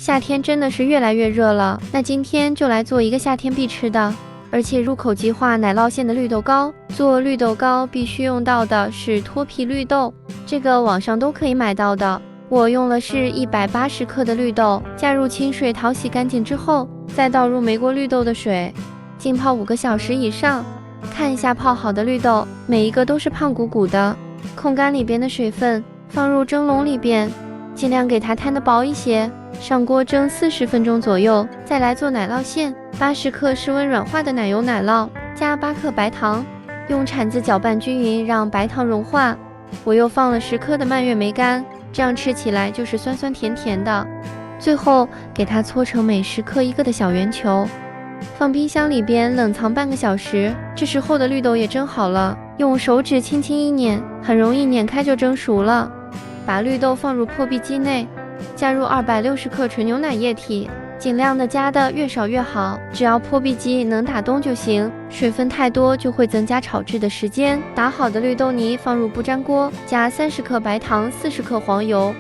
夏天真的是越来越热了，那今天就来做一个夏天必吃的，而且入口即化奶酪馅的绿豆糕。做绿豆糕必须用到的是脱皮绿豆，这个网上都可以买到的。我用了是180克的绿豆，加入清水淘洗干净之后，再倒入没过绿豆的水，浸泡5个小时以上。看一下泡好的绿豆，每一个都是胖鼓鼓的，控干里边的水分，放入蒸笼里边，尽量给它摊得薄一些。上锅蒸40分钟左右，再来做奶酪馅。80克室温软化的奶油奶酪，加8克白糖，用铲子搅拌均匀，让白糖融化。我又放了10克的蔓越莓干，这样吃起来就是酸酸甜甜的。最后给它搓成每10克1个的小圆球，放冰箱里边冷藏半个小时。这时候的绿豆也蒸好了，用手指轻轻一碾，很容易碾开就蒸熟了。把绿豆放入破壁机内，加入260克纯牛奶液体，尽量的加的越少越好，只要破壁机能打洞就行，水分太多就会增加炒制的时间。打好的绿豆泥放入不粘锅，加30克白糖，40克黄油，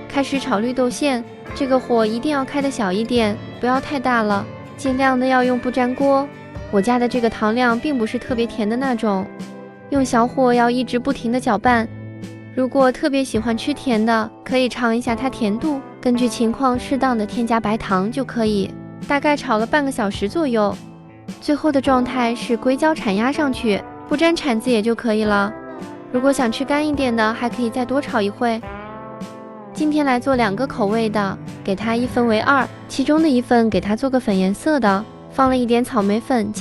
开始炒绿豆馅。这个火一定要开的小一点，不要太大了，尽量的要用不粘锅。我家的这个糖量并不是特别甜的那种，用小火要一直不停的搅拌。如果特别喜欢吃甜的，可以尝一下它甜度，根据情况适当的添加白糖就可以。大概炒了半个小时左右，最后的状态是硅胶铲压上去，不粘铲子也就可以了。如果想吃干一点的，还可以再多炒一会。今天来做2个口味的，给它一分为2，其中的一份给它做个粉颜色的，放了一点草莓粉，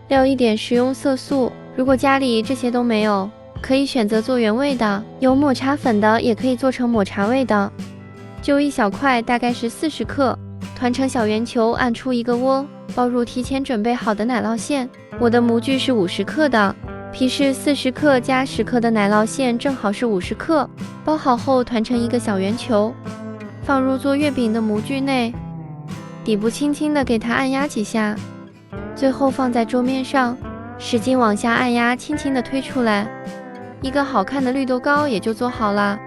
料一点食用色素。如果家里这些都没有，可以选择做原味的，有抹茶粉的也可以做成抹茶味的。就一小块，大概是40克，团成小圆球，按出一个窝，包入提前准备好的奶酪馅。我的模具是50克的，皮是40克加10克的奶酪馅，正好是50克。包好后团成一个小圆球，放入做月饼的模具内，底部轻轻的给它按压几下，最后放在桌面上，使劲往下按压，轻轻的推出来。一个好看的绿豆糕也就做好了。